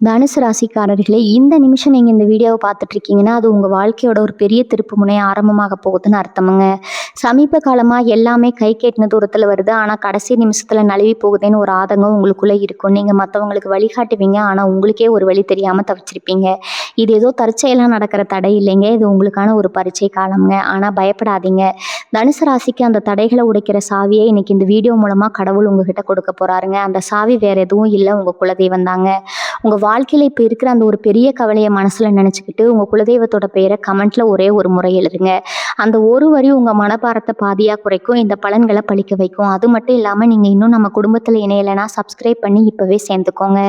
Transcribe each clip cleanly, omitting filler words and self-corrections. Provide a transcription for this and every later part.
தனுசு ராசிக்காரர்களே, இந்த நிமிஷம் நீங்க இந்த வீடியோவை பார்த்துட்டு இருக்கீங்கன்னா, அது உங்க வாழ்க்கையோட ஒரு பெரிய திருப்பு முனை ஆரம்பமாக போகுதுன்னு அர்த்தமுங்க. சமீப காலமா எல்லாமே கை கெட்டின தூரத்துல வருது. ஆனா கடைசி நிமிஷத்துல நழுவி போகுதேன்னு ஒரு ஆதங்கம் உங்களுக்குள்ள இருக்கும். நீங்க மத்தவங்களுக்கு வழிகாட்டுவீங்க. ஆனா உங்களுக்கே ஒரு வழி தெரியாம தவிச்சிருப்பீங்க. இது ஏதோ தற்செயலா நடக்கிற தடை இல்லைங்க. இது உங்களுக்கான ஒரு பரீட்சை காலம்ங்க. ஆனா பயப்படாதீங்க. தனுசு ராசிக்கு அந்த தடைகளை உடைக்கிற சாவியை இன்னைக்கு இந்த வீடியோ மூலமா கடவுள் உங்ககிட்ட கொடுக்க போறாருங்க. அந்த சாவி வேற எதுவும் இல்லை, உங்க குலதெய்வம் தாங்க. உங்க வாழ்க்கையில இப்ப இருக்கிற அந்த ஒரு பெரிய கவலையை மனசுல நினைச்சுக்கிட்டு உங்க குலதெய்வத்தோட பெயரை கமெண்ட்ல ஒரே ஒரு முறை எழுதுங்க. அந்த ஒரு வரி உங்க மனபாரத்தை பாதியா குறைக்கும். இந்த பலன்களை பழிக்க வைக்கும். அது மட்டும் இல்லாம நீங்க இன்னும் நம்ம குடும்பத்துல இணையலைன்னா சப்ஸ்கிரைப் பண்ணி இப்பவே சேர்ந்துக்கோங்க.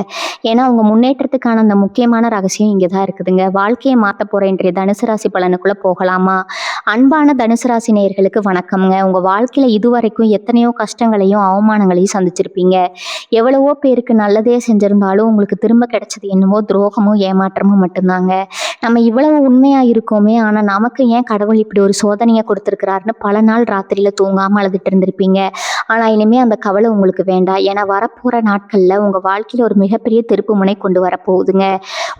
ஏன்னா உங்க முன்னேற்றத்துக்கான அந்த முக்கியமான ரகசியம் இங்கதான் இருக்குதுங்க. வாழ்க்கையை மாத்த போற இன்றைய தனுசு ராசி பலனுக்குள்ள போகலாமா? அன்பான தனுசு ராசி நேயர்களுக்கு வணக்கம்ங்க. உங்க வாழ்க்கையில இதுவரைக்கும் எத்தனையோ கஷ்டங்களையும் அவமானங்களையும் சந்திச்சிருப்பீங்க. எவ்வளவோ பேருக்கு நல்லதே செஞ்சிருந்தாலும் உங்களுக்கு திரும்ப கிடைச்சது என்னமோ துரோகமும் ஏமாற்றமும் மட்டும்தாங்க. நம்ம இவ்வளவு உண்மையா இருக்கோமே, ஆனா நமக்கு ஏன் கடவுள் இப்படி ஒரு சோதனையை கொடுத்திருக்கிறாருன்னு பல நாள் ராத்திரியில தூங்காம அழுதுட்டு இருந்திருப்பீங்க. ஆனா இனிமே அந்த கவலை உங்களுக்கு வேண்டாம். ஏன்னா வரப்போற நாட்கள்ல உங்க வாழ்க்கையில ஒரு மிகப்பெரிய திருப்பு முனை கொண்டு வரப்போகுதுங்க.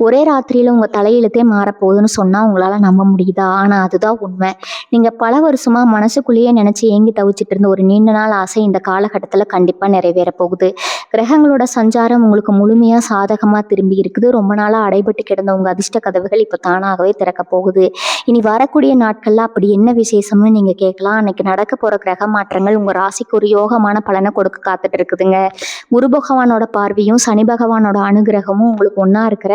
ஒரே ராத்திரியில உங்க தலையெழுத்தே மாறப்போகுதுன்னு சொன்னா உங்களால நம்ப முடியுதா? ஆனா அதுதான் உண்மை. நீங்க பல வருஷமா மனசுக்குள்ளேயே நினைச்சு ஏங்கி தவிச்சிட்டு இருந்த ஒரு நீண்ட நாள் ஆசை இந்த காலகட்டத்துல கண்டிப்பா நிறைவேற போகுது. கிரகங்களோட சஞ்சாரம் உங்களுக்கு முழுமையா சாதகமா திரும்பி இருக்குது. ரொம்ப நாளா அடைபட்டு கிடந்த உங்க அதிர்ஷ்ட கதவுகள் இப்ப தானாகவே திறக்க போகுது. இனி வரக்கூடிய நாட்கள்ல அப்படி என்ன விசேஷம்னு நீங்க கேட்கலாம். அன்னைக்கு நடக்க போற கிரக மாற்றங்கள் உங்க ராசிக்கு ஒரு யோகமான பலனை கொடுக்க காத்துட்டு இருக்குதுங்க. குரு பகவானோட பார்வையும் சனி பகவானோட அனுகிரகமும் உங்களுக்கு ஒன்னா இருக்கிற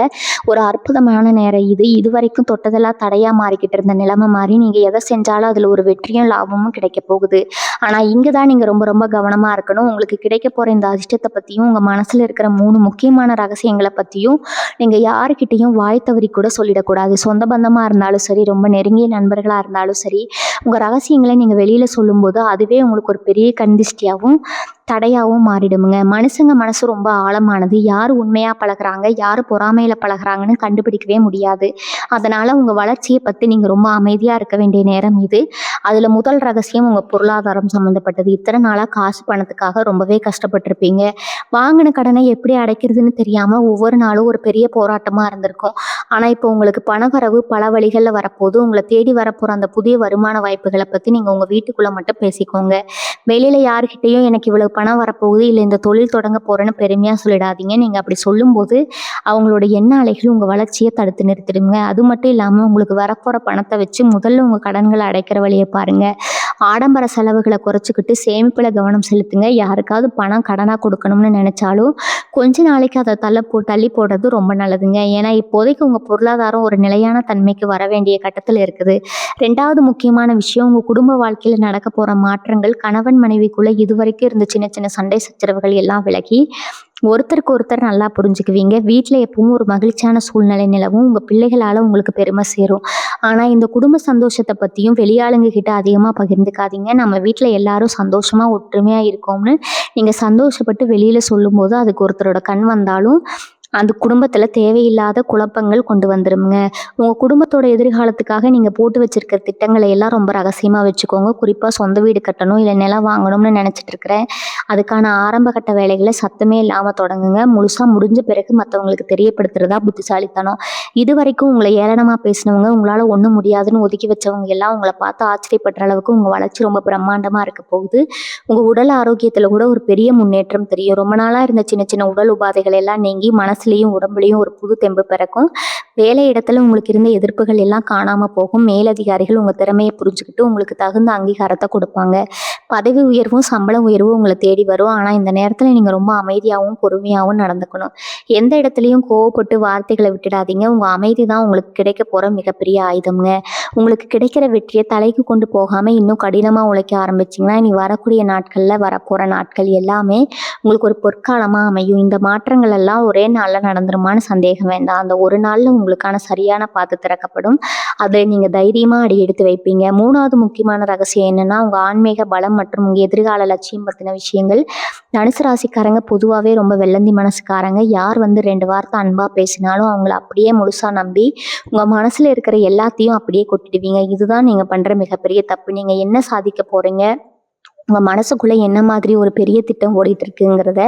ஒரு அற்புதமான நேரம் இது. இதுவரைக்கும் தொட்டதெல்லாம் தடையா மாறிக்கிட்டு இருந்த நிலைமை மாறி நீங்க எதை செஞ்சாலும் அதுல ஒரு வெற்றியும் லாபமும் கிடைக்க போகுது. ஆனா இங்கதான் நீங்க ரொம்ப ரொம்ப கவனமா இருக்கணும். உங்களுக்கு கிடைக்க போற இந்த அதிர்ஷ்டத்தை பத்தியும் உங்க மனசுல இருக்கிற 3 முக்கியமான ரகசியங்களை பத்தியும் நீங்க யாருக்கிட்டையும் வாய் தவறி கூட சொல்லிடக்கூடாது. சொந்த பந்தமா இருந்தாலும் சரி, ரொம்ப நெருங்கிய நண்பர்களா இருந்தாலும் சரி, உங்க ரகசியங்களை நீங்க வெளியில சொல்லும்போது அதுவே உங்களுக்கு ஒரு பெரிய கண்திஷ்டியாவும் தடையாவும் மாறிடுமுங்க. மனுஷங்க மனசு ரொம்ப ஆழமானது. யார் உண்மையா பழகுறாங்க, யார் பொறாமையில பழகுறாங்கன்னு கண்டுபிடிக்கவே முடியாது. அதனால உங்க வளர்ச்சியை பத்தி நீங்க ரொம்ப அமைதியா இருக்க வேண்டிய நேரம் இது. அதுல முதல் ரகசியம் உங்க பொருளாதாரம் சம்பந்தப்பட்டது. இத்தனை நாளா காசு பணத்துக்காக ரொம்பவே கஷ்டப்பட்டிருப்பீங்க. வாங்கின கடனை எப்படி அடைக்கிறதுன்னு தெரியாம ஒவ்வொரு நாளும் ஒரு பெரிய போராட்டமா இருந்திருக்கும். ஆனா இப்போ உங்களுக்கு பணவரவு பல வழிகள்ல வரப்போது. உங்களை தேடி வரப்போற அந்த புதிய வருமான வாய்ப்புகளை பத்தி நீங்க உங்க வீட்டுக்குள்ள மட்டும் பேசிக்கோங்க. வெளியில யாருக்கிட்டையும் எனக்கு இவ்வளவு பணம் வரப்போகுது, இல்லை இந்த தொழில் தொடங்க போறேன்னு பெருமையா சொல்லிடாதீங்க. நீங்க அப்படி சொல்லும்போது அவங்களோட எண்ண அலைகள் உங்க வளர்ச்சியை தடுத்து நிறுத்திடுங்க. அது மட்டும் இல்லாம உங்களுக்கு வரப்போற பணத்தை வச்சு முதல்ல உங்க கடன்களை அடைக்கிற வழியை பாருங்க. ஆடம்பர செலவுகளை குறைச்சிக்கிட்டு சேமிப்புல கவனம் செலுத்துங்க. யாருக்காவது பணம் கடனா கொடுக்கணும்னு நினைச்சாலும் கொஞ்ச நாளைக்கு அதை தள்ளி போடுறது ரொம்ப நல்லதுங்க. ஏன்னா இப்போதைக்கு உங்க பொருளாதாரம் ஒரு நிலையான தன்மைக்கு வர வேண்டிய கட்டத்துல இருக்குது. 2வது முக்கியமான விஷயம், உங்க குடும்ப வாழ்க்கையில நடக்க போற மாற்றங்கள் கணவன் மனைவிக்குள்ள இதுவரைக்கும் இருந்த சின்ன சின்ன சண்டை சச்சரவுகள் எல்லாம் விலகி ஒருத்தருக்கு ஒருத்தர் நல்லா புரிஞ்சுக்குவீங்க. வீட்டில் எப்பவும் ஒரு மகிழ்ச்சியான சூழ்நிலை நிலவும். உங்கள் பிள்ளைகளால் உங்களுக்கு பெருமை சேரும். ஆனால் இந்த குடும்ப சந்தோஷத்தை பற்றியும் வெளியாளுங்க கிட்ட அதிகமாக பகிர்ந்துக்காதீங்க. நம்ம வீட்டில் எல்லாரும் சந்தோஷமாக ஒற்றுமையாக இருக்கோம்னு நீங்கள் சந்தோஷப்பட்டு வெளியில் சொல்லும்போது அதுக்கு ஒருத்தரோட கண் வந்தாலும் அந்த குடும்பத்தில் தேவையில்லாத குழப்பங்கள் கொண்டு வந்துருங்க. உங்கள் குடும்பத்தோட எதிர்காலத்துக்காக நீங்கள் போட்டு வச்சிருக்கிற திட்டங்களை எல்லாம் ரொம்ப ரகசியமாக வச்சுக்கோங்க. குறிப்பாக சொந்த வீடு கட்டணும், இல்லை நிலம் வாங்கணும்னு நினச்சிட்டு இருக்கிறேன். அதுக்கான ஆரம்ப கட்ட வேலைகளை சத்தமே இல்லாமல் தொடங்குங்க. முழுசாக முடிஞ்ச பிறகு மற்றவங்களுக்கு தெரியப்படுத்துறதா புத்திசாலித்தனம். இது வரைக்கும் உங்களை ஏளனமாக பேசினவங்க, உங்களால் ஒன்றும் முடியாதுன்னு ஒதுக்கி வச்சவங்க எல்லாம் உங்களை பார்த்து ஆச்சரியப்படுற அளவுக்கு உங்கள் வளர்ச்சி ரொம்ப பிரம்மாண்டமாக இருக்க போகுது. உங்கள் உடல் ஆரோக்கியத்தில் கூட ஒரு பெரிய முன்னேற்றம் தெரியும். ரொம்ப நாளாக இருந்த சின்ன சின்ன உடல் உபாதைகள் எல்லாம் நீங்கி மனசுலையும் உடம்புலையும் ஒரு புது தெம்பு பிறக்கும். வேலை இடத்துல உங்களுக்கு இருந்த எதிர்ப்புகள் எல்லாம் காணாம போகும். மேலதிகாரிகள் உங்க திறமையை புரிஞ்சுக்கிட்டு உங்களுக்கு தகுந்த அங்கீகாரத்தை கொடுப்பாங்க. பதவி உயர்வும் சம்பள உயர்வும் உங்களை தேடி வரும். ஆனா இந்த நேரத்துல நீங்க ரொம்ப அமைதியாகவும் பொறுமையாகவும் நடந்துக்கணும். எந்த இடத்துலையும் கோவப்பட்டு வார்த்தைகளை விட்டுடாதீங்க. உங்க அமைதி தான் உங்களுக்கு கிடைக்க போற மிகப்பெரிய ஆயுதம்ங்க. உங்களுக்கு கிடைக்கிற வெற்றியை தலைக்கு கொண்டு போகாம இன்னும் கடினமா உழைக்க ஆரம்பிச்சிங்கன்னா இனி வரக்கூடிய நாட்கள்ல வரப்போற நாட்கள் எல்லாமே உங்களுக்கு ஒரு பொற்காலமா அமையும். இந்த மாற்றங்கள் எல்லாம் ஒரே நாள்ல நடந்துருமான்னு சந்தேகம் வேண்டாம். அந்த ஒரு நாள்ல உங்களுக்கான சரியான பாதை திறக்கப்படும். அதை நீங்க தைரியமா அடி எடுத்து வைப்பீங்க. 3வது முக்கியமான ரகசியம் என்னன்னா, உங்க ஆன்மீக பலம் மற்றும் உங்க எதிர்கால லட்சியம் பத்தின விஷயங்கள். தனுசு ராசிக்காரங்க பொதுவாகவே ரொம்ப வெள்ளந்தி மனசுக்காரங்க. யார் 2 வார்த்தை அன்பா பேசினாலும் அவங்கள அப்படியே முழுசா நம்பி உங்க மனசுல இருக்கிற எல்லாத்தையும் அப்படியே கொட்டிடுவீங்க. இதுதான் நீங்க பண்ற மிகப்பெரிய தப்பு. நீங்க என்ன சாதிக்க போறீங்க, உங்கள் மனசுக்குள்ளே என்ன மாதிரி ஒரு பெரிய திட்டம் ஓடிட்டு இருக்குங்கிறத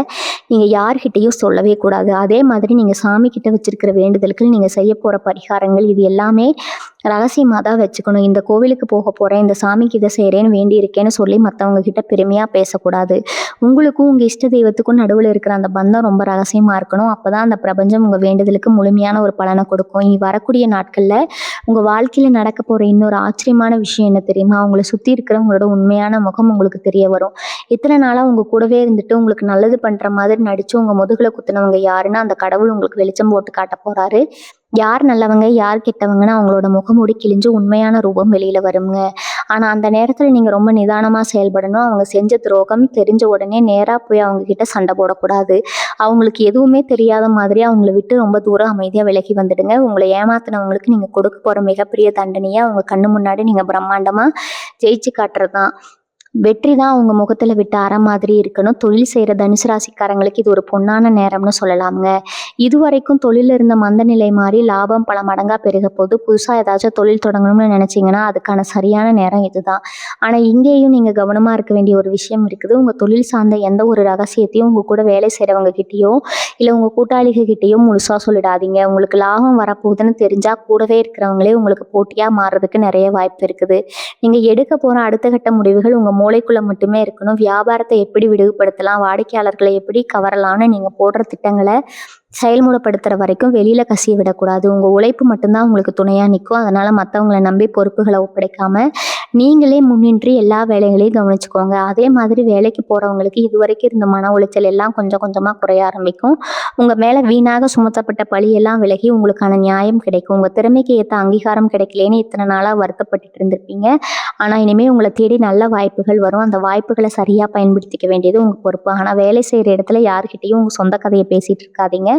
நீங்கள் யார்கிட்டையும் சொல்லவே கூடாது. அதே மாதிரி நீங்கள் சாமிக்கிட்ட வச்சிருக்கிற வேண்டுதலுக்கு நீங்கள் செய்ய போகிற பரிகாரங்கள் இது எல்லாமே ரகசியமாக தான் வச்சுக்கணும். இந்த கோவிலுக்கு போக போகிறேன், இந்த சாமிக்கு இதை செய்கிறேன்னு வேண்டியிருக்கேன்னு சொல்லி மற்றவங்க கிட்ட பெருமையாக பேசக்கூடாது. உங்களுக்கும் உங்கள் இஷ்ட தெய்வத்துக்கும் நடுவில் இருக்கிற அந்த பந்தம் ரொம்ப ரகசியமாக இருக்கணும். அப்போ தான் அந்த பிரபஞ்சம் உங்கள் வேண்டுதலுக்கு முழுமையான ஒரு பலனை கொடுக்கும். இனி வரக்கூடிய நாட்களில் உங்கள் வாழ்க்கையில் நடக்க போகிற இன்னொரு ஆச்சரியமான விஷயம் என்ன தெரியுமா? அவங்கள சுற்றி இருக்கிறவங்களோட உண்மையான முகம் உங்களுக்கு தெரிய வரும். இத்தனை நாளாக உங்கள் கூடவே இருந்துட்டு உங்களுக்கு நல்லது பண்ணுற மாதிரி நடித்து உங்கள் முதுகில் குத்துனவங்க யாருன்னு அந்த கடவுள் உங்களுக்கு வெளிச்சம் போட்டு காட்ட போகிறாரு. யார் நல்லவங்க யார் கெட்டவங்கன்னு அவங்களோட முகமூடி கிழிஞ்சு உண்மையான ரூபம் வெளியில் வருங்க. ஆனால் அந்த நேரத்தில் நீங்கள் ரொம்ப நிதானமாக செயல்படணும். அவங்க செஞ்ச துரோகம் தெரிஞ்ச உடனே நேராக போய் அவங்க கிட்ட சண்டை போடக்கூடாது. அவங்களுக்கு எதுவுமே தெரியாத மாதிரி அவங்கள விட்டு ரொம்ப தூரம் அமைதியாக விலகி வந்துடுங்க. உங்களை ஏமாத்தினவங்களுக்கு நீங்கள் கொடுக்க போகிற மிகப்பெரிய தண்டனையை அவங்க கண்ணு முன்னாடி நீங்கள் பிரம்மாண்டமாக ஜெயிச்சு காட்டுறது தான். வெற்றி தான் அவங்க முகத்தில் விட்டு அற மாதிரி இருக்கணும். தொழில் செய்கிற தனுசு ராசிக்காரங்களுக்கு இது ஒரு பொன்னான நேரம்னு சொல்லலாமுங்க. இதுவரைக்கும் தொழிலில் இருந்த மந்த நிலை மாறி லாபம் பல மடங்காக பெருக போது புதுசாக ஏதாச்சும் தொழில் தொடங்கணும்னு நினச்சிங்கன்னா அதுக்கான சரியான நேரம் இதுதான். ஆனால் இங்கேயும் நீங்கள் கவனமாக இருக்க வேண்டிய ஒரு விஷயம் இருக்குது. உங்கள் தொழில் சார்ந்த எந்த ஒரு ரகசியத்தையும் உங்கள் கூட வேலை செய்கிறவங்க கிட்டேயோ இல்லை உங்கள் கூட்டாளிகள் கிட்டேயோ முழுசாக சொல்லிடாதீங்க. உங்களுக்கு லாபம் வரப்போகுதுன்னு தெரிஞ்சால் கூடவே இருக்கிறவங்களே உங்களுக்கு போட்டியாக மாறுறதுக்கு நிறைய வாய்ப்பு இருக்குது. நீங்கள் எடுக்க போகிற அடுத்த கட்ட முடிவுகள் உங்கள் மூளைக்குள்ளே மட்டுமே இருக்கணும். வியாபாரத்தை எப்படி விரிவுபடுத்தலாம், வாடிக்கையாளர்களை எப்படி கவரலாம்னு நீங்கள் போடுற திட்டங்களை செயல்முறைப்படுத்துகிற வரைக்கும் வெளியில் கசிய விடக்கூடாது. உங்கள் உழைப்பு மட்டும்தான் உங்களுக்கு துணையாக நிற்கும். அதனால் மற்றவங்களை நம்பி பொறுப்புகளை ஒப்படைக்காமல் நீங்களே முன்னின்று எல்லா வேலைகளையும் கவனிச்சுக்கோங்க. அதே மாதிரி வேலைக்கு போகிறவங்களுக்கு இதுவரைக்கும் இருந்த மன உளைச்சல் எல்லாம் கொஞ்சம் கொஞ்சமாக குறைய ஆரம்பிக்கும். உங்கள் மேலே வீணாக சுமத்தப்பட்ட பழியெல்லாம் விலகி உங்களுக்கான நியாயம் கிடைக்கும். உங்கள் திறமைக்கு ஏற்ற அங்கீகாரம் கிடைக்கலேன்னு இத்தனை நாளாக வருத்தப்பட்டு இருந்திருப்பீங்க. ஆனால் இனிமேல் உங்களை தேடி நல்ல வாய்ப்புகள் வரும். அந்த வாய்ப்புகளை சரியாக பயன்படுத்திக்க வேண்டியது உங்கள் பொறுப்பு. ஆனால் வேலை செய்கிற இடத்துல யார்கிட்டையும் உங்கள் சொந்த கதையை பேசிகிட்டு இருக்காதீங்க.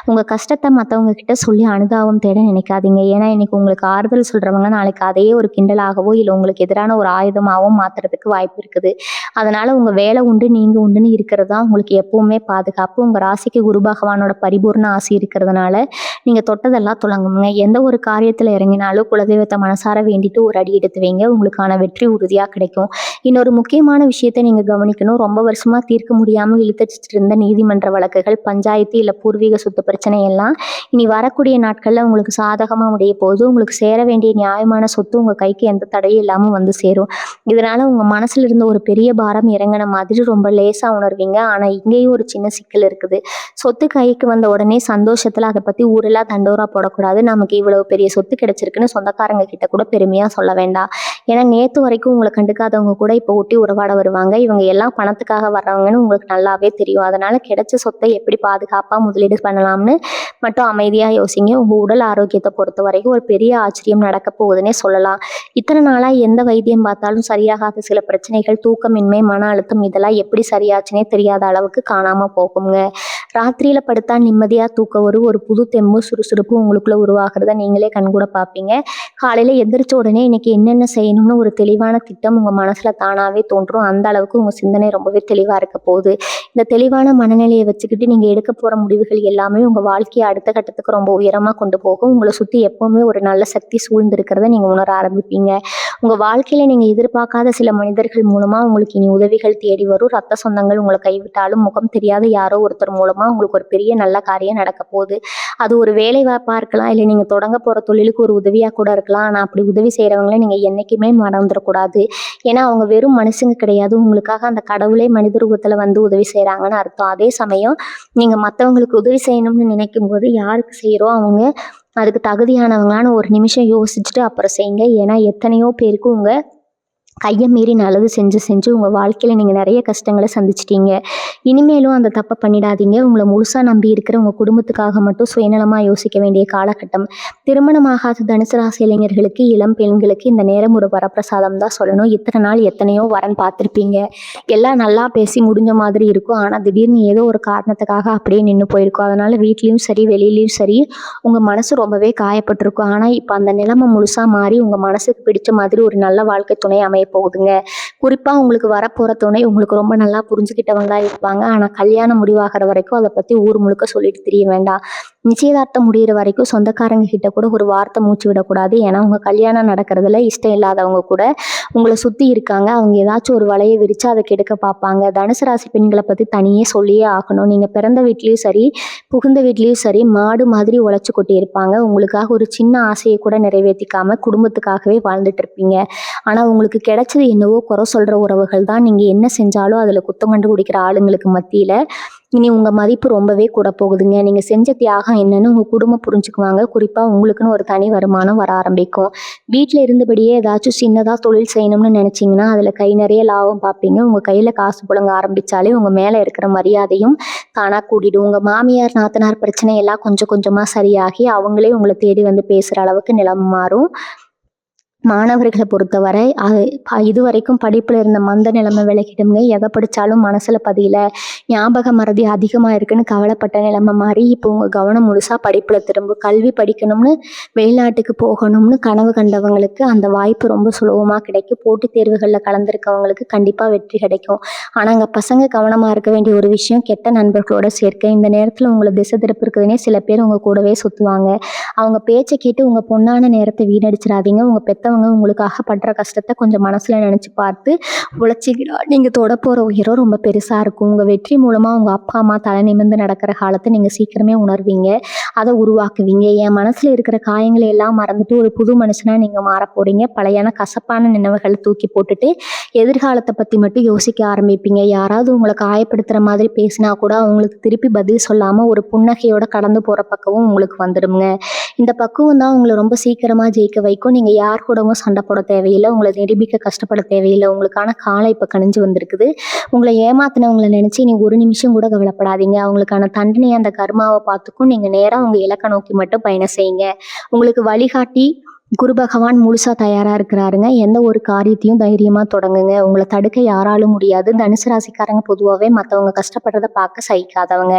உங்கள் கஷ்டத்தை மற்றவங்க கிட்ட சொல்லி அனுதாபம் தேட நினைக்காதீங்க. ஏன்னா இன்னைக்கு உங்களுக்கு ஆறுதல் சொல்கிறவங்க நாளைக்கு அதையே ஒரு கிண்டலாகவோ இல்லை உங்களுக்கு எதிரான ஒரு ஆயுதமாகவும் மாற்றுறதுக்கு வாய்ப்பு இருக்குது. அதனால் உங்கள் வேலை உண்டு நீங்கள் உண்டுன்னு இருக்கிறது தான் உங்களுக்கு எப்பவுமே பாதுகாப்பு. உங்கள் ராசிக்கு குரு பகவானோட பரிபூர்ண ஆசி இருக்கிறதுனால நீங்கள் தொட்டதெல்லாம் தொடங்குங்க. எந்த ஒரு காரியத்தில் இறங்கினாலும் குலதெய்வத்தை மனசார வேண்டிட்டு ஒரு அடி எடுத்து வைங்க. உங்களுக்கான வெற்றி உறுதியாக கிடைக்கும். இன்னொரு முக்கியமான விஷயத்தை நீங்கள் கவனிக்கணும். ரொம்ப வருஷமாக தீர்க்க முடியாமல் இழுத்தடிச்சிட்டு இருந்த நீதிமன்ற வழக்குகள், பஞ்சாயத்து இல்லை பூர்வீக சொத்து பிரச்சனை எல்லாம் இனி வரக்கூடிய நாட்களில் உங்களுக்கு சாதகமாக முடிய போது உங்களுக்கு சேர வேண்டிய நியாயமான சொத்து உங்கள் கைக்கு எந்த தடையும் இல்லாமல் வந்து சேரும். இதனால் உங்கள் மனசில் இருந்த ஒரு பெரிய பாரம் இறங்கின மாதிரி ரொம்ப லேசாக உணர்வீங்க. ஆனால் இங்கேயும் ஒரு சின்ன சிக்கல் இருக்குது. சொத்து கைக்கு வந்த உடனே சந்தோஷத்தில் அதை பற்றி ஊரெல்லாம் தண்டோரா போடக்கூடாது. நமக்கு இவ்வளவு பெரிய சொத்து கிடைச்சிருக்குன்னு சொந்தக்காரங்க கிட்ட கூட பெருமையாக சொல்ல வேண்டாம். ஏன்னா நேற்று வரைக்கும் உங்களை கண்டுக்காதவங்க கூட இப்போ ஒட்டி உறவாட வருவாங்க. இவங்க எல்லாம் பணத்துக்காக வர்றவங்கன்னு உங்களுக்கு நல்லாவே தெரியும். அதனால் கிடைச்ச சொத்தை எப்படி பாதுகாப்பாக முதலீடு பண்ணலாம்னு மட்டும் அமைதியாக யோசிங்க. உங்கள் உடல் ஆரோக்கியத்தை பொறுத்த வரைக்கும் ஒரு பெரிய ஆச்சரியம் நடக்க போகுதுன்னே சொல்லலாம். இத்தனை நாளாக எந்த வைத்தியம் பார்த்தாலும் சரியாகாத சில பிரச்சனைகள், தூக்கமின்மை, மன அழுத்தம் இதெல்லாம் எப்படி சரியாச்சுன்னே தெரியாத அளவுக்கு காணாமல் போகுங்க. ராத்திரியில் படுத்தா நிம்மதியாக தூக்க ஒரு புது தெம்பு சுறுசுறுப்பு உங்களுக்குள்ளே உருவாகிறத நீங்களே கண்கூட பார்ப்பீங்க. காலையில் எந்திரிச்ச உடனே இன்னைக்கு என்னென்ன செய்யணும்னு ஒரு தெளிவான திட்டம் உங்கள் மனசில் தானாகவே தோன்றும். அந்த அளவுக்கு உங்கள் சிந்தனை ரொம்பவே தெளிவாக இருக்க போகுது. இந்த தெளிவான மனநிலையை வச்சுக்கிட்டு நீங்கள் எடுக்க போகிற முடிவுகள் எல்லாமே உங்கள் வாழ்க்கையை அடுத்த கட்டத்துக்கு ரொம்ப உயரமாக கொண்டு போகும். உங்களை சுற்றி எப்போவுமே ஒரு நல்ல சக்தி சூழ்ந்திருக்கிறத நீங்கள் உணர ஆரம்பிப்பீங்க. உங்கள் வாழ்க்கையில் நீங்கள் எதிர்பார்க்காத சில மனிதர்கள் மூலமாக உங்களுக்கு இனி உதவிகள் தேடி வரும். ரத்த சொந்தங்கள் உங்களை கைவிட்டாலும் முகம் தெரியாத யாரோ ஒருத்தர் மூலமாக உங்களுக்கு ஒரு பெரிய நல்ல காரியம் நடக்க போகுது. அது ஒரு வேலை வாய்ப்பாக இருக்கலாம், இல்லை நீங்கள் தொடங்க போகிற தொழிலுக்கு ஒரு உதவியாக கூட இருக்கலாம். ஆனால் அப்படி உதவி செய்கிறவங்கள நீங்கள் என்றைக்குமே மறந்துடக்கூடாது. ஏன்னா அவங்க வெறும் மனுஷங்க கிடையாது. உங்களுக்காக அந்த கடவுளே மனித ரூபத்தில் வந்து உதவி செய்கிறாங்கன்னு அர்த்தம். அதே சமயம் நீங்கள் மற்றவங்களுக்கு உதவி செய்யணும்னு நினைக்கும் போது யாருக்கு செய்கிறோம் அவங்க அதுக்கு தகுதியானவங்களான்னு ஒரு நிமிஷம் யோசிச்சுட்டு அப்புறம் செய்யுங்க. ஏன்னா எத்தனையோ பேருக்கு உங்கள் கையை மீறி நல்லது செஞ்சு உங்கள் வாழ்க்கையில் நீங்கள் நிறைய கஷ்டங்களை சந்திச்சிட்டீங்க. இனிமேலும் அந்த தப்பை பண்ணிடாதீங்க. உங்களை முழுசாக நம்பி இருக்கிற உங்கள் குடும்பத்துக்காக மட்டும் சுயநலமாக யோசிக்க வேண்டிய காலகட்டம். திருமணமாகாத தனுசு ராசி இளைஞர்களுக்கு, இளம் பெண்களுக்கு இந்த நேரம் ஒரு வரப்பிரசாதம் தான் சொல்லணும். இத்தனை நாள் எத்தனையோ வரன் பார்த்துருப்பீங்க. எல்லாம் நல்லா பேசி முடிஞ்ச மாதிரி இருக்கும். ஆனால் திடீர்னு ஏதோ ஒரு காரணத்துக்காக அப்படியே நின்று போயிருக்கும். அதனால் வீட்லேயும் சரி வெளியிலையும் சரி உங்கள் மனசு ரொம்பவே காயப்பட்டிருக்கும். ஆனால் இப்போ அந்த நிலைமை முழுசாக மாறி உங்கள் மனசுக்கு பிடிச்ச மாதிரி ஒரு நல்ல வாழ்க்கை துணை அமைய போகுதுங்க. குறிப்பாக உங்களுக்கு வரப்போகிற துணை உங்களுக்கு ரொம்ப நல்லா புரிஞ்சுக்கிட்டவங்களா இருப்பாங்க. ஆனால் கல்யாணம் முடிவாகிற வரைக்கும் அதை பற்றி ஊர் முழுக்க சொல்லிட்டு தெரிய வேண்டாம். நிச்சயதார்த்தம் முடிகிற வரைக்கும் சொந்தக்காரங்க கிட்ட கூட ஒரு வார்த்தை மூச்சு விடக்கூடாது. ஏன்னா உங்கள் கல்யாணம் நடக்கிறதுல இஷ்டம் இல்லாதவங்க கூட உங்களை சுற்றி இருக்காங்க. அவங்க ஏதாச்சும் ஒரு வலையை விரித்து அதை கெடுக்க பார்ப்பாங்க. தனுசு ராசி பெண்களை பற்றி தனியே சொல்லியே ஆகணும். நீங்கள் பிறந்த வீட்லேயும் சரி, புகுந்த வீட்லேயும் சரி, மாடு மாதிரி உழைச்சி கொட்டி இருப்பாங்க. உங்களுக்காக ஒரு சின்ன ஆசையை கூட நிறைவேற்றிக்காம குடும்பத்துக்காகவே வாழ்ந்துட்டு இருப்பீங்க. ஆனால் உங்களுக்கு கிடைச்சது என்னவோ குறை சொல்கிற உறவுகள் தான். நீங்கள் என்ன செஞ்சாலும் அதில் குத்தம் கண்டுபிடிக்கிற ஆளுங்களுக்கு மத்தியில் இனி உங்கள் மதிப்பு ரொம்பவே கூட போகுதுங்க. நீங்கள் செஞ்ச தியாகம் என்னன்னு உங்கள் குடும்பம் புரிஞ்சுக்குவாங்க. குறிப்பாக உங்களுக்குன்னு ஒரு தனி வருமானம் வர ஆரம்பிக்கும். வீட்டில் இருந்தபடியே ஏதாச்சும் சின்னதாக தொழில் செய்யணும்னு நினச்சிங்கன்னா அதில் கை நிறைய லாபம் பார்ப்பீங்க. உங்கள் கையில் காசு புழங்க ஆரம்பித்தாலே உங்கள் மேலே இருக்கிற மரியாதையும் தானாக கூட்டிடும். உங்கள் மாமியார் நாத்தனார் பிரச்சனை எல்லாம் கொஞ்சம் கொஞ்சமாக சரியாகி அவங்களே உங்களை தேடி வந்து பேசுகிற அளவுக்கு நிலைமை மாறும். மாணவர்களை பொறுத்தவரை இதுவரைக்கும் படிப்பில் இருந்த மந்த நிலைமை விலகிடுங்க. எதை படித்தாலும் மனசில் பதியல, ஞாபக மறதி அதிகமாக இருக்குன்னு கவலைப்பட்ட நிலைமை மாறி இப்போ உங்கள் கவனம் முழுசாக படிப்பில் திரும்பும். கல்வி படிக்கணும்னு வெளிநாட்டுக்கு போகணும்னு கனவு கண்டவங்களுக்கு அந்த வாய்ப்பு ரொம்ப சுலபமாக கிடைக்கும். போட்டித் தேர்வுகளில் கலந்துருக்கவங்களுக்கு கண்டிப்பாக வெற்றி கிடைக்கும். ஆனால் அங்கே பசங்க கவனமாக இருக்க வேண்டிய ஒரு விஷயம், கெட்ட நண்பர்களோட சேர்க்கை. இந்த நேரத்தில் உங்களை திசை திருப்பிருக்குதுன்னே சில பேர் உங்கள் கூடவே சுற்றுவாங்க. அவங்க பேச்சை கேட்டு உங்கள் பொண்ணான நேரத்தை வீணடிச்சிடாதீங்க. உங்கள் பெத்தவங்க உங்களுக்காக படுற கஷ்டத்தை கொஞ்சம் மனசில் நினச்சி பார்த்து உழைச்சிக்கிட்டா நீங்கள் தொட போகிற உயரம் ரொம்ப பெருசாக இருக்கும். உங்கள் வெற்றி மூலமாக உங்கள் அப்பா அம்மா தலை நிமிர்ந்து நடக்கிற காலத்தை நீங்கள் சீக்கிரமே உணர்வீங்க, அதை உருவாக்குவீங்க. என் மனசில் இருக்கிற காயங்களை எல்லாம் மறந்துட்டு ஒரு புது மனுஷனாக நீங்கள் மாற போகிறீங்க. பழையான கசப்பான நினைவுகளை தூக்கி போட்டுட்டு எதிர்காலத்தை பற்றி மட்டும் யோசிக்க ஆரம்பிப்பீங்க. யாராவது உங்களை காயப்படுத்துகிற மாதிரி பேசினா கூட அவங்களுக்கு திருப்பி பதில் சொல்லாமல் ஒரு புன்னகையோட கடந்து போகிற பக்கமும் உங்களுக்கு வந்துடுங்க. இந்த பக்குவம் தான் உங்களை ரொம்ப சீக்கிரமாக ஜெயிக்க வைக்கும். நீங்கள் யார் கூடவும் சண்டை போட தேவையில்லை, உங்களை நிரூபிக்க கஷ்டப்பட தேவையில்லை. உங்களுக்கான காலம் இப்போ கணிஞ்சு வந்திருக்குது. உங்களை ஏமாத்தினவங்களை நினச்சி நீ ஒரு நிமிஷம் கூட கவலைப்படாதீங்க. அவங்களுக்கான தண்டனையை அந்த கர்மாவை பார்த்துக்கும். நீங்கள் நேராக உங்கள் இலக்கை நோக்கி மட்டும் பயணம் செய்யுங்க. உங்களுக்கு வழிகாட்டி குரு பகவான் முழுசாக தயாராக இருக்கிறாருங்க. எந்த ஒரு காரியத்தையும் தைரியமாக தொடங்குங்க. உங்களை தடுக்க யாராலும் முடியாது. தனுசு ராசிக்காரங்க பொதுவாகவே மற்றவங்க கஷ்டப்படுறதை பார்க்க சகிக்காதவங்க.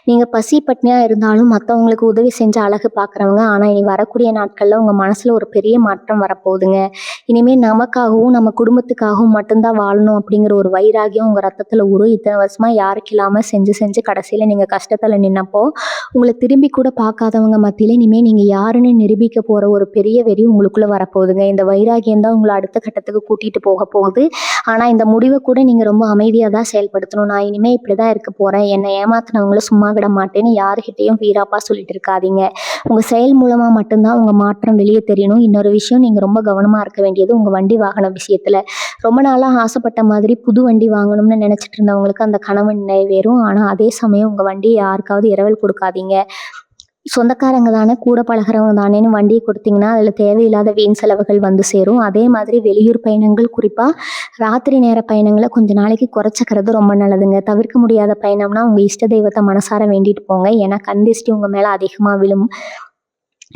நீங்கள் பசி பட்னியாக இருந்தாலும் மற்றவங்களுக்கு உதவி செஞ்சு அழகு பார்க்குறவங்க. ஆனால் இனி வரக்கூடிய நாட்களில் உங்கள் மனசில் ஒரு பெரிய மாற்றம் வரப்போகுதுங்க. இனிமேல் நமக்காகவும் நம்ம குடும்பத்துக்காகவும் மட்டும்தான் வாழணும் அப்படிங்கிற ஒரு வைராகியம் உங்கள் ரத்தத்தில் இத்தனை வருஷமாக யாருக்கு இல்லாமல் செஞ்சு செஞ்சு கடைசியில் நீங்கள் கஷ்டத்தில் நின்னப்போ உங்களை திரும்பி கூட பார்க்காதவங்க மத்தியில் இனிமேல் நீங்கள் யாருன்னு நிரூபிக்க போகிற ஒரு பெரிய வெறி உங்களுக்குள்ள வரப்போகுதுங்க. இந்த வைராகியம் தான் உங்களை அடுத்த கட்டத்துக்கு கூட்டிட்டு போக போகுது. ஆனால் இந்த முடிவை கூட நீங்கள் ரொம்ப அமைதியாக தான் செயல்படுத்தணும். நான் இனிமேல் இப்படி தான் இருக்க போகிறேன், என்னை ஏமாத்தினவங்கள சும்மா விட மாட்டேன்னு யாருக்கிட்டையும் வீராப்பா சொல்லிட்டு இருக்காதீங்க. உங்கள் செயல் மூலமாக மட்டும்தான் உங்கள் மாற்றம் வெளியே தெரியணும். இன்னொரு விஷயம், நீங்கள் ரொம்ப கவனமாக இருக்க வேண்டியது உங்கள் வண்டி வாகன விஷயத்தில். ரொம்ப நாளாக ஆசைப்பட்ட மாதிரி புது வண்டி வாங்கணும்னு நினச்சிட்டு இருந்தவங்களுக்கு அந்த கனவு நிறைவேறும். ஆனால் அதே சமயம் உங்கள் வண்டியை யாருக்காவது இரவல் கொடுக்காதீங்க. சொந்தக்காரங்க தானே, கூட பழகிறவங்க தானேன்னு வண்டியை கொடுத்தீங்கன்னா அதில் தேவையில்லாத வீண் செலவுகள் வந்து சேரும். அதே மாதிரி வெளியூர் பயணங்கள், குறிப்பாக ராத்திரி நேர பயணங்களை கொஞ்ச நாளைக்கு குறைச்சிக்கிறது ரொம்ப நல்லதுங்க. தவிர்க்க முடியாத பயணம்னா உங்கள் இஷ்ட தெய்வத்தை மனசார வேண்டிட்டு போங்க. ஏன்னா கண் திருஷ்டி உங்கள் மேலே அதிகமாக விழும்.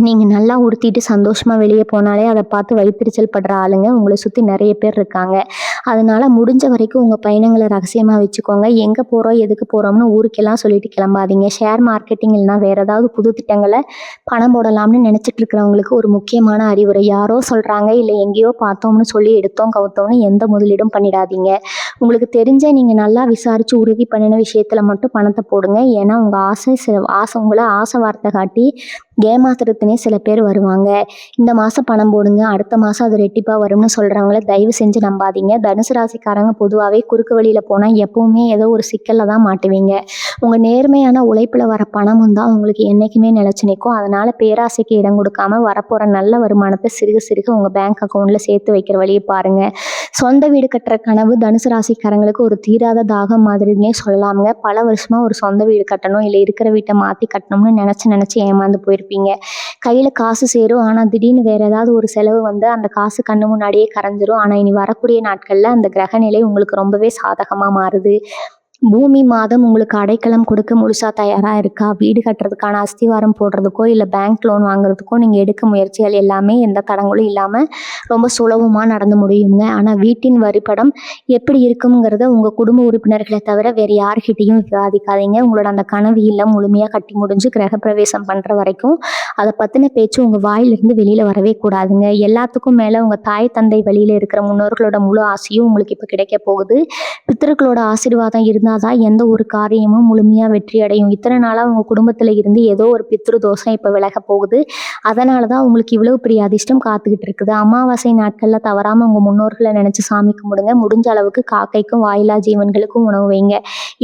நீங்கள் நல்லா உடுத்திட்டு சந்தோஷமாக வெளியே போனாலே அதை பார்த்து வயிற்றுச்சல் படுற ஆளுங்க உங்களை சுற்றி நிறைய பேர் இருக்காங்க. அதனால் முடிஞ்ச வரைக்கும் உங்கள் பயணங்களை ரகசியமாக வச்சுக்கோங்க. எங்கே போகிறோம் எதுக்கு போகிறோம்னு ஊருக்கெல்லாம் சொல்லிட்டு கிளம்பாதீங்க. ஷேர் மார்க்கெட்டிங் இல்லைனா வேறு ஏதாவது புது திட்டங்களை பணம் போடலாம்னு நினச்சிட்டு இருக்கிறவங்களுக்கு ஒரு முக்கியமான அறிவுரை, யாரோ சொல்கிறாங்க இல்லை எங்கேயோ பார்த்தோம்னு சொல்லி எடுத்தோம் கவுத்தோம்னு எந்த முதலீடும் பண்ணிடாதீங்க. உங்களுக்கு தெரிஞ்ச நீங்கள் நல்லா விசாரித்து உறுதி பண்ணின விஷயத்தில் மட்டும் பணத்தை போடுங்க. ஏன்னா உங்கள் உங்களை ஆசை வார்த்தை காட்டி ஏமாத்துறதுனே சில பேர் வருவாங்க. இந்த மாதம் பணம் போடுங்க, அடுத்த மாதம் அது ரெட்டிப்பாக வரும்னு சொல்கிறவங்கள தயவு செஞ்சு நம்பாதீங்க. தனுசு ராசிக்காரங்க பொதுவாகவே குறுக்கு வழியில் போனால் எப்பவுமே ஏதோ ஒரு சிக்கலில் தான் மாட்டுவீங்க. உங்கள் நேர்மையான உழைப்பில் வர பணமும் தான் உங்களுக்கு என்றைக்குமே நிலச்சி நிற்கும். அதனால் பேராசைக்கு இடம் கொடுக்காம வரப்போகிற நல்ல வருமானத்தை சிறுக சிறுக உங்கள் பேங்க் அக்கௌண்ட்டில் சேர்த்து வைக்கிற வழியை பாருங்கள். சொந்த வீடு கட்டுற கனவு தனுசு ராசிக்காரங்களுக்கு ஒரு தீராத தாகம் மாதிரினே சொல்லலாமுங்க. பல வருஷமாக ஒரு சொந்த வீடு கட்டணும் இல்லை இருக்கிற வீட்டை மாற்றி கட்டணும்னு நினச்சி ஏமாந்து போயிருப்பீங்க. கையில் காசு சேரும், ஆனால் திடீர்னு வேறு ஏதாவது ஒரு செலவு வந்து அந்த காசு கண்ணு முன்னாடியே கரைஞ்சிரும். ஆனால் இனி வரக்கூடிய நாட்களில் அந்த கிரகநிலை உங்களுக்கு ரொம்பவே சாதகமாக மாறுது. பூமி மாதம் உங்களுக்கு அடைக்கலம் கொடுக்க முழுசாக தயாராக இருக்கா? வீடு கட்டுறதுக்கான அஸ்திவாரம் போடுறதுக்கோ இல்லை பேங்க் லோன் வாங்குறதுக்கோ நீங்கள் எடுக்க முயற்சிகள் எல்லாமே எந்த தடங்களும் இல்லாமல் ரொம்ப சுலபமாக நடந்து முடியுங்க. ஆனால் வீட்டின் வரிப்படம் எப்படி இருக்குங்கிறத உங்கள் குடும்ப உறுப்பினர்களை தவிர வேறு யார்கிட்டையும் விவாதிக்காதீங்க. உங்களோட அந்த கனவு இல்லம் முழுமையாக கட்டி முடிஞ்சு கிரகப்பிரவேசம் பண்ணுற வரைக்கும் அதை பற்றின பேச்சு உங்கள் வாயிலிருந்து வெளியில் வரவே கூடாதுங்க. எல்லாத்துக்கும் மேலே உங்கள் தாய் தந்தை வழியில் இருக்கிற முன்னோர்களோட முழு ஆசையும் உங்களுக்கு இப்போ கிடைக்க போகுது. பித்தர்களோட ஆசீர்வாதம் இருந்தால் தான் எந்த ஒரு காரியமும் முழுமையாக வெற்றி அடையும். இத்தனை நாளாக உங்கள் குடும்பத்தில் இருந்து ஏதோ ஒரு பித்ரு தோஷம் இப்போ விலக போகுது. அதனால தான் உங்களுக்கு இவ்வளோ பெரிய அதிர்ஷ்டம் காத்துக்கிட்டு இருக்குது. அமாவாசை நாட்களில் தவறாமல் உங்கள் முன்னோர்களை நினச்சி சாமி கும்பிடுங்க. முடிஞ்ச அளவுக்கு காக்கைக்கும் வாயிலா ஜீவன்களுக்கும் உணவு வைங்க.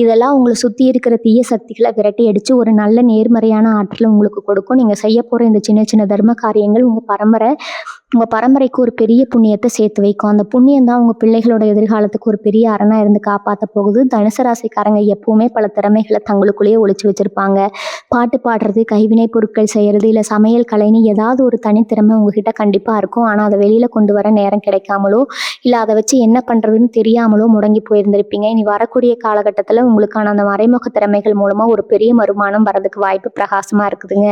இதெல்லாம் உங்களை சுற்றி இருக்கிற தீய சக்திகளை விரட்டி அடித்து ஒரு நல்ல நேர்மறையான ஆற்றலை உங்களுக்கு கொடுக்கும். நீங்கள் செய்ய போகிற இந்த சின்ன சின்ன தர்ம காரியங்கள் உங்கள் பரம்பரைக்கு ஒரு பெரிய புண்ணியத்தை சேர்த்து வைக்கும். அந்த புண்ணியம் தான் உங்கள் பிள்ளைகளோட எதிர்காலத்துக்கு ஒரு பெரிய அரணாக இருந்து காப்பாற்ற போகுது. தனுசு ராசிக்காரங்க எப்பவுமே பல திறமைகளை தங்களுக்குள்ளேயே ஒழிச்சு வச்சுருப்பாங்க. பாட்டு பாடுறது, கைவினை பொருட்கள் செய்கிறது, இல்லை சமையல் கலைன்னு ஏதாவது ஒரு தனித்திறமை உங்ககிட்ட கண்டிப்பாக இருக்கும். ஆனால் அதை வெளியில் கொண்டு வர நேரம் கிடைக்காமலோ இல்லை அதை வச்சு என்ன பண்ணுறதுன்னு தெரியாமலோ முடங்கி போயிருந்திருப்பீங்க. இனி வரக்கூடிய காலகட்டத்தில் உங்களுக்கான அந்த மறைமுக திறமைகள் மூலமாக ஒரு பெரிய வருமானம் வரதுக்கு வாய்ப்பு பிரகாசமாக இருக்குதுங்க.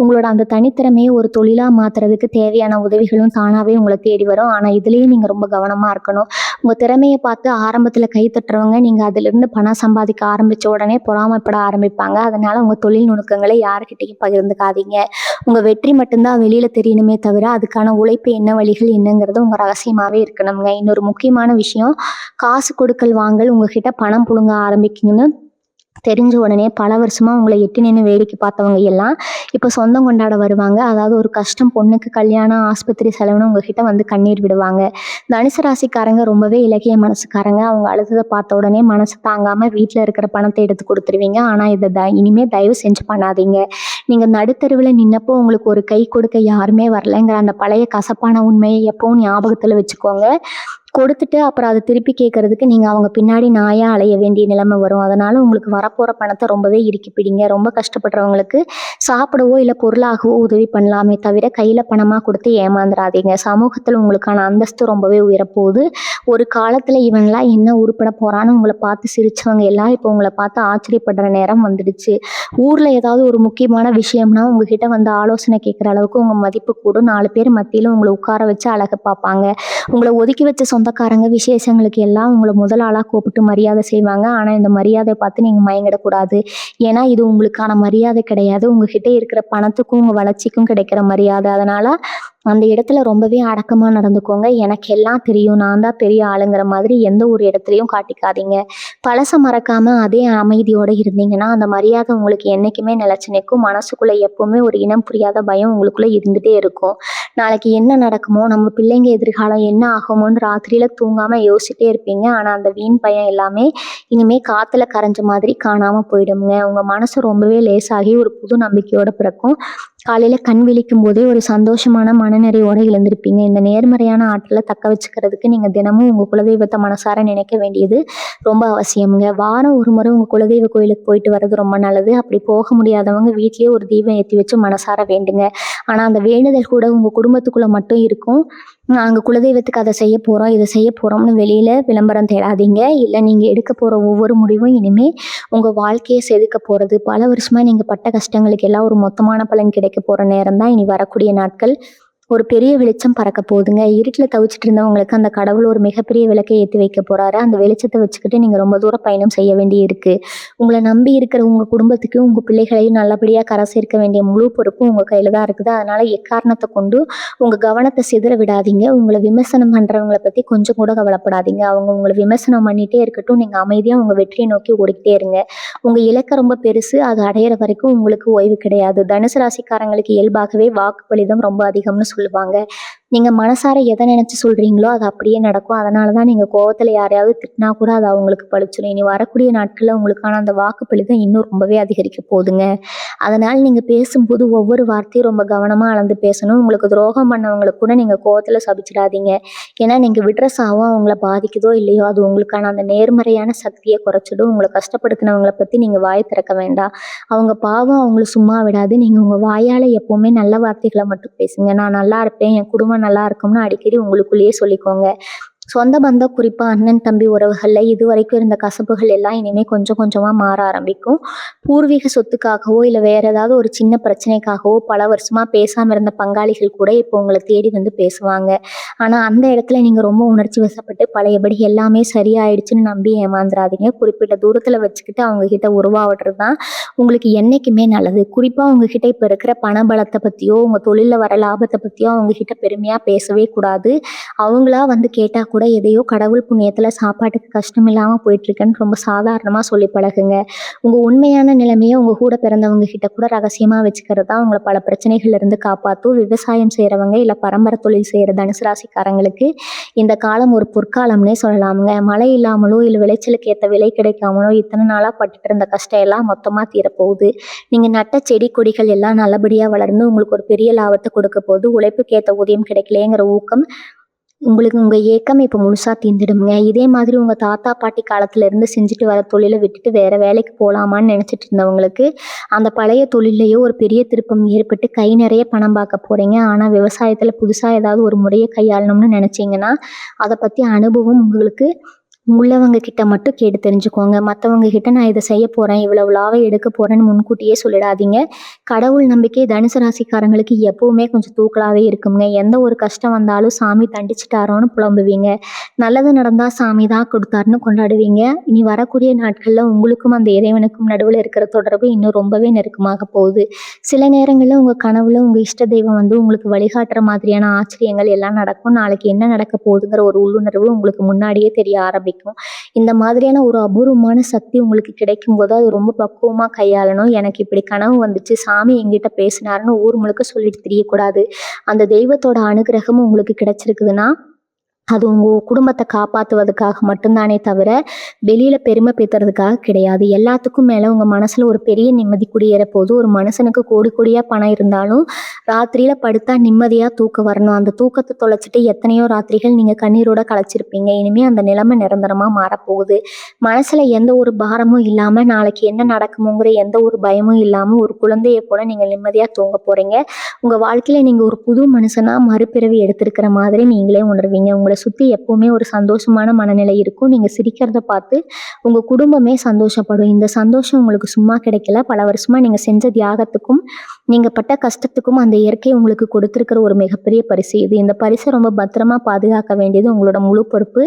உங்களோட அந்த தனித்திறமையை ஒரு தொழிலாக மாற்றுறதுக்கு தேவையான உதவிகளும் தானாகவே உங்களை தேடி வரும். ஆனால் இதுலேயும் நீங்கள் ரொம்ப கவனமாக இருக்கணும். உங்கள் திறமையை பார்த்து ஆரம்பத்தில் கை தட்டுறவங்க நீங்கள் அதிலிருந்து பணம் சம்பாதிக்க ஆரம்பித்த உடனே பொறாமைப்பட ஆரம்பிப்பாங்க. அதனால் உங்கள் தொழில் நுணுக்கங்களை யாருக்கிட்டையும் பகிர்ந்துக்காதீங்க. உங்கள் வெற்றி மட்டும்தான் வெளியில் தெரியணுமே தவிர அதுக்கான உழைப்பு என்ன, வழிகள் என்னங்கிறது உங்கள் ரகசியமாகவே இருக்கணுங்க. இன்னொரு முக்கியமான விஷயம், காசு கொடுக்கல் வாங்கல் உங்ககிட்ட பணம் புழுங்க ஆரம்பிக்குங்கன்னு தெரிஞ்ச உடனே பல வருஷமாக உங்களை எட்டி நின்று வேடிக்கை பார்த்தவங்க எல்லாம் இப்போ சொந்தம் கொண்டாட வருவாங்க. அதாவது ஒரு கஷ்டம், பொண்ணுக்கு கல்யாணம், ஆஸ்பத்திரி செலவுன்னு உங்ககிட்ட வந்து கண்ணீர் விடுவாங்க. தனுசு ராசிக்காரங்க ரொம்பவே இலக்கிய மனசுக்காரங்க. அவங்க அழுததை பார்த்த உடனே மனசு தாங்காமல் வீட்டில் இருக்கிற பணத்தை எடுத்து கொடுத்துருவீங்க. ஆனால் இதை இனிமேல் தயவு செஞ்சு பண்ணாதீங்க. நீங்கள் நடுத்தருவில் நின்னப்போ உங்களுக்கு ஒரு கை கொடுக்க யாருமே வரலைங்கிற அந்த பழைய கசப்பான உண்மையை எப்பவும் ஞாபகத்தில் வச்சுக்கோங்க. கொடுத்துட்டு அப்புறம் அதை திருப்பி கேட்கறதுக்கு நீங்கள் அவங்க பின்னாடி நாயாக அலைய வேண்டிய நிலைமை வரும். அதனால் உங்களுக்கு வரப்போகிற பணத்தை ரொம்பவே இறுக்கி பிடிங்க. ரொம்ப கஷ்டப்படுறவங்களுக்கு சாப்பிடவோ இல்லை பொருளாகவோ உதவி பண்ணலாமே தவிர கையில் பணமாக கொடுத்து ஏமாந்துடாதீங்க. சமூகத்தில் உங்களுக்கான அந்தஸ்து ரொம்பவே உயரப்போகுது. ஒரு காலத்தில் இவன்லாம் என்ன உருப்பட போகிறான்னு உங்களை பார்த்து சிரிச்சவங்க எல்லாம் இப்போ உங்களை பார்த்து ஆச்சரியப்படுற நேரம் வந்துடுச்சு. ஊரில் ஏதாவது ஒரு முக்கியமான விஷயம்னா உங்ககிட்ட வந்து ஆலோசனை கேட்குற அளவுக்கு உங்கள் மதிப்பு கூடும். 4 பேர் மத்தியில் உங்களை உட்கார வச்சு அழகு பார்ப்பாங்க. உங்களை ஒதுக்கி வச்ச சொந்தக்காரங்க விசேஷங்களுக்கு எல்லாம் உங்களை முதல் ஆளாக கூப்பிட்டு மரியாதை செய்வாங்க. ஆனால் இந்த மரியாதையை பார்த்து நீங்கள் மயங்கிடக்கூடாது. ஏன்னா இது உங்களுக்கான மரியாதை கிடையாது. உங்ககிட்ட இருக்கிற பணத்துக்கும் உங்கள் வளர்ச்சிக்கும் கிடைக்கிற மரியாதை. அதனால் அந்த இடத்துல ரொம்பவே அடக்கமாக நடந்துக்கோங்க. எனக்கு எல்லாம் தெரியும், நான் தான் பெரிய ஆளுங்கிற மாதிரி எந்த ஒரு இடத்துலையும் காட்டிக்காதீங்க. பழசை மறக்காமல் அதே அமைதியோடு இருந்தீங்கன்னா அந்த மரியாதை உங்களுக்கு என்றைக்குமே நிலச்சி நிற்கும். மனசுக்குள்ளே எப்போவுமே ஒரு இனம் புரியாத பயம் உங்களுக்குள்ளே இருந்துகிட்டே இருக்கும். நாளைக்கு என்ன நடக்குமோ, நம்ம பிள்ளைங்க எதிர்காலம் என்ன ஆகுமோன்னு ராத்திரியில் தூங்காமல் யோசிச்சுட்டே இருப்பீங்க. ஆனால் அந்த வீண் பயம் எல்லாமே இனிமேல் காற்றுல கரைஞ்ச மாதிரி காணாமல் போயிடுங்க. உங்கள் மனசு ரொம்பவே லேசாகி ஒரு புது நம்பிக்கையோடு பிறக்கும். காலையில் கண் விழிக்கும் போதே ஒரு சந்தோஷமான மனநிறைவோடு எழுந்திருப்பீங்க. இந்த நேர்மறையான ஆற்றலை தக்க வச்சுக்கிறதுக்கு நீங்கள் தினமும் உங்கள் குலதெய்வத்தை மனசார நினைக்க வேண்டியது ரொம்ப அவசியமுங்க. வாரம் ஒரு முறை உங்கள் குலதெய்வ கோயிலுக்கு போயிட்டு வர்றது ரொம்ப நல்லது. அப்படி போக முடியாதவங்க வீட்லேயே ஒரு தீபம் ஏற்றி வச்சு மனசார வேண்டுங்க. ஆனால் அந்த வேண்டுதல் கூட உங்கள் குடும்பத்துக்குள்ளே மட்டும் இருக்கும். நாங்கள் குலதெய்வத்துக்கு அதை செய்ய போகிறோம், இதை செய்ய போகிறோம்னு வெளியில் விளம்பரம் தேடாதீங்க. இல்லை நீங்கள் எடுக்க போகிற ஒவ்வொரு முடிவும் இனிமேல் உங்கள் வாழ்க்கையை செதுக்க போகிறது. பல வருஷமாக நீங்கள் பட்ட கஷ்டங்களுக்கு எல்லாம் ஒரு மொத்தமான பலன் கிடைக்க போகிற நேரம் தான் இனி வரக்கூடிய நாட்கள். ஒரு பெரிய வெளிச்சம் பறக்க போகுதுங்க. இருட்டில் தவிச்சிட்டு இருந்தவங்களுக்கு அந்த கடவுள் ஒரு மிகப்பெரிய விளக்கை ஏற்றி வைக்க போகிறாரு. அந்த வெளிச்சத்தை வச்சுக்கிட்டு நீங்கள் ரொம்ப தூரம் பயணம் செய்ய வேண்டி இருக்குது. உங்களை நம்பி இருக்கிற உங்கள் குடும்பத்துக்கு, உங்கள் பிள்ளைகளையும் நல்லபடியாக கரை சேர்க்க வேண்டிய முழு பொறுப்பும் உங்கள் கையில் தான் இருக்குது. அதனால் எக்காரணத்தை கொண்டு உங்கள் கவனத்தை சிதற விடாதீங்க. உங்களை விமர்சனம் பண்ணுறவங்களை பற்றி கொஞ்சம் கூட கவலைப்படாதீங்க. அவங்க உங்களை விமர்சனம் பண்ணிகிட்டே இருக்கட்டும். நீங்கள் அமைதியாக உங்கள் வெற்றியை நோக்கி ஓடிக்கிட்டே இருங்க. உங்கள் இலக்கை ரொம்ப பெருசு, அது அடையிற வரைக்கும் உங்களுக்கு ஓய்வு கிடையாது. தனுசு ராசிக்காரங்களுக்கு இயல்பாகவே வாக்கு பலிதம் ரொம்ப அதிகம்னு சொல்லுவாங்க. நீங்கள் மனசார எதை நினச்சி சொல்கிறீங்களோ அது அப்படியே நடக்கும். அதனால தான் நீங்கள் கோவத்தில் யாரையாவது திட்டினா கூட அது அவங்களுக்கு பழிச்சிடும். இனி வரக்கூடிய நாட்களில் உங்களுக்கான அந்த வாக்கு பலிதம் இன்னும் ரொம்பவே அதிகரிக்க போகுதுங்க. அதனால் நீங்கள் பேசும்போது ஒவ்வொரு வார்த்தையும் ரொம்ப கவனமாக அளந்து பேசணும். உங்களுக்கு துரோகம் பண்ணவங்களுக்கு கூட நீங்கள் கோவத்தில் சபிச்சிடாதீங்க. ஏன்னா நீங்கள் விடுற சாவும் அவங்கள பாதிக்குதோ இல்லையோ அது உங்களுக்கான அந்த நேர்மறையான சக்தியை குறைச்சிடும். உங்களை கஷ்டப்படுத்தினவங்களை பற்றி நீங்கள் வாய் திறக்க வேண்டாம். அவங்க பாவம் அவங்கள சும்மா விடாது. நீங்கள் உங்கள் வாயால் எப்போவுமே நல்ல வார்த்தைகளை மட்டும் பேசுங்க. நான் நல்லா இருப்பேன், என் குடும்பம் நல்லா இருக்கும்னு அடிக்கடி உங்களுக்குள்ளேயே சொல்லிக்கோங்க. சொந்த பந்தம், குறிப்பாக அண்ணன் தம்பி உறவுகளில் இதுவரைக்கும் இருந்த கசப்புகள் எல்லாம் இனிமேல் கொஞ்சம் கொஞ்சமாக மாற ஆரம்பிக்கும். பூர்வீக சொத்துக்காகவோ இல்லை வேறு ஏதாவது ஒரு சின்ன பிரச்சனைக்காகவோ பல வருஷமாக பேசாமல் இருந்த பங்காளிகள் கூட இப்போ உங்களை தேடி வந்து பேசுவாங்க. ஆனால் அந்த இடத்துல நீங்கள் ரொம்ப உணர்ச்சி வசப்பட்டு பழையபடி எல்லாமே சரியாயிடுச்சுன்னு நம்பி ஏமாந்துடாதீங்க. குறிப்பிட்ட தூரத்தில் வச்சுக்கிட்டு அவங்கக்கிட்ட உருவாடுறது தான் உங்களுக்கு என்றைக்குமே நல்லது. குறிப்பாக உங்ககிட்ட இப்போ இருக்கிற பணபலத்தை பற்றியோ உங்கள் தொழிலில் வர லாபத்தை பற்றியோ அவங்கக்கிட்ட பெருமையாக பேசவே கூடாது. அவங்களா வந்து கேட்டால் கூட எதையோ கடவுள் புண்ணியத்தில் சாப்பாட்டுக்கு கஷ்டம் இல்லாமல் போயிட்டுருக்கேன்னு ரொம்ப சாதாரணமாக சொல்லி பழகுங்க. உங்கள் உண்மையான நிலைமையை உங்கள் கூட பிறந்தவங்க கிட்ட கூட ரகசியமாக வச்சுக்கிறது தான் உங்களை பல பிரச்சனைகள்லேருந்து காப்பாற்றும். விவசாயம் செய்கிறவங்க இல்லை பரம்பரை தொழில் செய்கிற தனுசு ராசிக்காரங்களுக்கு இந்த காலம் ஒரு பொற்காலம்னே சொல்லலாமுங்க. மழை இல்லாமலோ இல்லை விளைச்சலுக்கு ஏற்ற விலை கிடைக்காமலோ இத்தனை நாளாக பட்டுட்டு இருந்த கஷ்டம் எல்லாம் மொத்தமாக தீரப்போகுது. நீங்கள் நட்ட செடி கொடிகள் எல்லாம் நல்லபடியாக வளர்ந்து உங்களுக்கு ஒரு பெரிய லாபத்தை கொடுக்க போகுது. உழைப்புக்கு ஏற்ற ஊதியம் கிடைக்கலையேங்கிற ஊக்கம் உங்களுக்கு உங்கள் ஏக்கம் இப்போ முழுசாக தீர்ந்துடுங்க. இதே மாதிரி உங்கள் தாத்தா பாட்டி காலத்துலேருந்து செஞ்சுட்டு வர தொழிலை விட்டுட்டு வேறு வேலைக்கு போகலாமான்னு நினச்சிட்டு இருந்தவங்களுக்கு அந்த பழைய தொழிலையோ ஒரு பெரிய திருப்பம் ஏற்பட்டு கை நிறைய பணம் பார்க்க போகிறீங்க. ஆனால் விவசாயத்தில் புதுசாக ஏதாவது ஒரு முறையை கையாளணும்னு நினச்சிங்கன்னா அதை பற்றி அனுபவம் உங்களுக்கு உள்ளவங்க கிட்ட மட்டும் கேட்டு தெரிஞ்சுக்கோங்க. மற்றவங்க கிட்ட நான் இதை செய்ய போகிறேன், இவ்வளவு லாபம் எடுக்க போகிறேன்னு முன்கூட்டியே சொல்லிடாதீங்க. கடவுள் நம்பிக்கை தனுசு ராசிக்காரங்களுக்கு எப்போவுமே கொஞ்சம் தூக்கலாகவே இருக்குங்க. எந்த ஒரு கஷ்டம் வந்தாலும் சாமி தண்டிச்சிட்டாரோன்னு புலம்புவீங்க. நல்லது நடந்தால் சாமி தான் கொடுத்தாருன்னு கொண்டாடுவீங்க. இனி வரக்கூடிய நாட்களில் உங்களுக்கும் அந்த இறைவனுக்கும் நடுவில் இருக்கிற தொடர்பு இன்னும் ரொம்பவே நெருக்கமாக போகுது. சில நேரங்களில் உங்கள் கனவுல உங்கள் இஷ்ட தெய்வம் வந்து உங்களுக்கு வழிகாட்டுற மாதிரியான ஆச்சரியங்கள் எல்லாம் நடக்கும். நாளைக்கு என்ன நடக்க போகுதுங்கிற ஒரு உள்ளுணர்வு உங்களுக்கு முன்னாடியே தெரிய ஆரம்பிக்கும். இந்த மாதிரியான ஒரு அபூர்வமான சக்தி உங்களுக்கு கிடைக்கும் போது அது ரொம்ப பக்குவமாக கையாளணும். எனக்கு இப்படி கனவு வந்துச்சு, சாமி எங்கிட்ட பேசினாருன்னு ஊர் முழுக்க சொல்லிட்டு தெரியக்கூடாது. அந்த தெய்வத்தோட அனுகிரகம் உங்களுக்கு கிடைச்சிருக்குதுன்னா அது உங்கள் குடும்பத்தை காப்பாற்றுவதுக்காக மட்டும்தானே தவிர வெளியில் பெருமை பேத்துறதுக்காக கிடையாது. எல்லாத்துக்கும் மேலே உங்கள் மனசில் ஒரு பெரிய நிம்மதி குடியேற போது. ஒரு மனுஷனுக்கு கோடி கோடியாக பணம் இருந்தாலும் ராத்திரியில் படுத்தா நிம்மதியாக தூக்கம் வரணும். அந்த தூக்கத்தை தொலைச்சிட்டு எத்தனையோ ராத்திரிகள் நீங்கள் கண்ணீரோட களைச்சிருப்பீங்க. இனிமேல் அந்த நிலைமை நிரந்தரமாக மாறப்போகுது. மனசில் எந்த ஒரு பாரமும் இல்லாமல் நாளைக்கு என்ன நடக்குமோங்கிற எந்த ஒரு பயமும் இல்லாமல் ஒரு குழந்தையை போல நீங்கள் நிம்மதியாக தூங்க போகிறீங்க. உங்கள் வாழ்க்கையில் நீங்கள் ஒரு புது மனுஷனாக மறுபிறவி எடுத்திருக்கிற மாதிரி நீங்களே உணர்வீங்க. உங்களை சுற்றி எப்பவுமே ஒரு சந்தோஷமான மனநிலை இருக்கும். நீங்கள் சிரிக்கிறத பார்த்து உங்கள் குடும்பமே சந்தோஷப்படும். இந்த சந்தோஷம் உங்களுக்கு சும்மா கிடைக்கல. பல வருஷமாக நீங்கள் செஞ்ச தியாகத்துக்கும் நீங்கள் பட்ட கஷ்டத்துக்கும் அந்த இயற்கை உங்களுக்கு கொடுத்துருக்கிற ஒரு மிகப்பெரிய பரிசு இது. இந்த பரிசை ரொம்ப பத்திரமா பாதுகாக்க வேண்டியது உங்களோட முழு பொறுப்பு.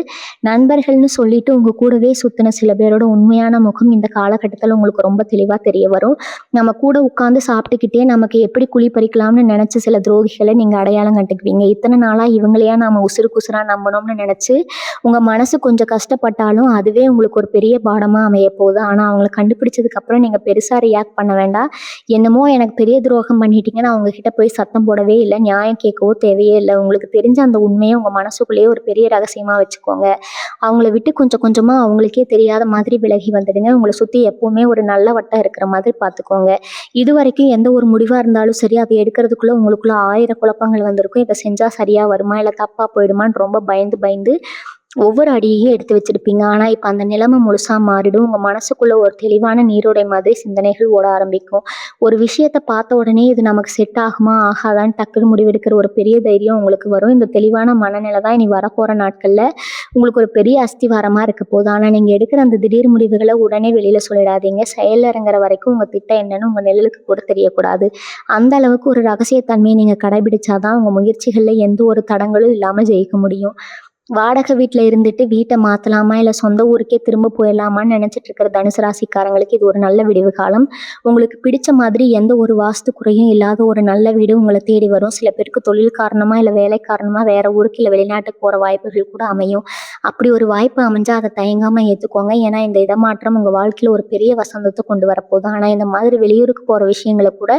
நண்பர்கள்னு சொல்லிட்டு உங்கள் கூடவே சுற்றின சில பேரோட உண்மையான முகம் இந்த காலகட்டத்தில் உங்களுக்கு ரொம்ப தெளிவாக தெரிய வரும். நம்ம கூட உட்காந்து சாப்பிட்டுக்கிட்டே நமக்கு எப்படி குழி பறிக்கலாம்னு நினச்ச சில துரோகிகளை நீங்கள் அடையாளம் கண்டுக்குவீங்க. இத்தனை நாளாக இவங்களையா நம்ம உசுருக்கு உசுரா நம்பணும்னு நினச்சி உங்கள் மனசு கொஞ்சம் கஷ்டப்பட்டாலும் அதுவே உங்களுக்கு ஒரு பெரிய பாடமாக அமைய போகுது. ஆனால் அவங்களை கண்டுபிடிச்சதுக்கப்புறம் நீங்கள் பெருசாக ரியாக்ட் பண்ண வேண்டாம். என்னமோ எனக்கு பெரிய துரோகம் பண்ணிட்டீங்கன்னு அவங்கக்கிட்ட போய் சத்தம் போடவே இல்லை, நியாயம் கேட்கவோ தேவையே இல்லை. உங்களுக்கு தெரிஞ்ச அந்த உண்மையை உங்கள் மனசுக்குள்ளேயே ஒரு பெரிய ரகசியமாக வச்சுக்கோங்க. அவங்கள விட்டு கொஞ்சம் கொஞ்சமாக அவங்களுக்கே தெரியாத மாதிரி விலகி வந்துடுங்க. உங்களை சுற்றி எப்போவுமே ஒரு நல்ல வட்டம் இருக்கிற மாதிரி பார்த்துக்கோங்க. இது வரைக்கும் எந்த ஒரு முடிவாக இருந்தாலும் சரி, அதை எடுக்கிறதுக்குள்ளே உங்களுக்குள்ள 1000 குழப்பங்கள் வந்திருக்கும். இதை செஞ்சால் சரியாக வருமா இல்லை தப்பாக போயிடுமான்னு ரொம்ப பயந்து பயந்து ஒவ்வொரு அடியையும் எடுத்து வச்சிருப்பீங்க. ஆனால் இப்போ அந்த நிலைமை முழுசாக மாறிடும். உங்கள் மனசுக்குள்ள ஒரு தெளிவான நீரோடை மாதிரி சிந்தனைகள் ஓட ஆரம்பிக்கும். ஒரு விஷயத்தை பார்த்த உடனே இது நமக்கு செட் ஆகுமா ஆகாதான்னு டக்குன்னு முடிவெடுக்கிற ஒரு பெரிய தைரியம் உங்களுக்கு வரும். இந்த தெளிவான மனநிலை தான் இனி வரப்போகிற நாட்களில் உங்களுக்கு ஒரு பெரிய அஸ்திவாரமாக இருக்க போகுது. ஆனால் நீங்கள் எடுக்கிற அந்த திடீர் முடிவுகளை உடனே வெளியில் சொல்லிடாதீங்க. செயலில் இறங்குற வரைக்கும் உங்கள் திட்டம் என்னன்னு உங்கள் நிழலுக்கு கூட தெரியக்கூடாது. அந்த அளவுக்கு ஒரு ரகசியத்தன்மையை நீங்கள் கடைபிடிச்சாதான் உங்கள் முயற்சிகளில் எந்த ஒரு தடங்களும் இல்லாமல் ஜெயிக்க முடியும். வாடகை வீட்டில் இருந்துட்டு வீட்டை மாற்றலாமா இல்லை சொந்த ஊருக்கே திரும்ப போயிடலாமான்னு நினச்சிட்டு இருக்கிற தனுசு ராசிக்காரங்களுக்கு இது ஒரு நல்ல விடிவு காலம். உங்களுக்கு பிடிச்ச மாதிரி எந்த ஒரு வாஸ்து குறையும் இல்லாத ஒரு நல்ல வீடு உங்களை தேடி வரும். சில பேருக்கு தொழில் காரணமாக இல்லை வேலை காரணமாக வேறு ஊருக்கு இல்லை வெளிநாட்டுக்கு போகிற வாய்ப்புகள் கூட அமையும். அப்படி ஒரு வாய்ப்பு அமைஞ்சால் அதை தயங்காமல் ஏற்றுக்கோங்க. ஏன்னா இந்த இடமாற்றம் உங்கள் வாழ்க்கையில் ஒரு பெரிய வசந்தத்தை கொண்டு வரப்போகுது. ஆனால் இந்த மாதிரி வெளியூருக்கு போகிற விஷயங்களை கூட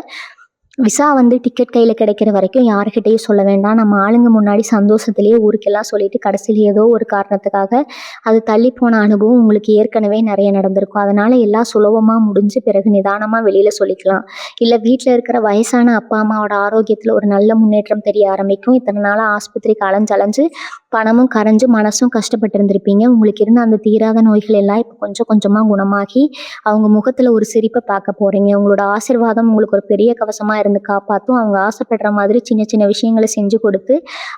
விசா வந்து டிக்கெட் கையில் கிடைக்கிற வரைக்கும் யாருக்கிட்டையும் சொல்ல வேண்டாம். நம்ம ஆளுங்க முன்னாடி சந்தோஷத்துலேயே ஊருக்கெல்லாம் சொல்லிட்டு கடைசியில் ஏதோ ஒரு காரணத்துக்காக அது தள்ளி போன அனுபவம் உங்களுக்கு ஏற்கனவே நிறைய நடந்திருக்கும். அதனால் எல்லாம் சுலபமாக முடிஞ்சு பிறகு நிதானமாக வெளியில் சொல்லிக்கலாம். இல்லை வீட்டில் இருக்கிற வயசான அப்பா அம்மாவோட ஆரோக்கியத்தில் ஒரு நல்ல முன்னேற்றம் தெரிய ஆரம்பிக்கும். இத்தனை நாளாக ஆஸ்பத்திரிக்கு அலைஞ்சு பணமும் கரைஞ்சு மனசும் கஷ்டப்பட்டு இருந்திருப்பீங்க. உங்களுக்கு இருந்த அந்த தீராத நோய்கள் எல்லாம் இப்போ கொஞ்சம் கொஞ்சமாக குணமாகி அவங்க முகத்தில் ஒரு சிரிப்பை பார்க்க போகிறீங்க. உங்களோட ஆசீர்வாதம் உங்களுக்கு ஒரு பெரிய கவசமாக இருந்து காப்பாற்றும். அவங்க ஆசைப்படுற மாதிரி சின்ன சின்ன விஷயங்களை செஞ்சு கொடுத்து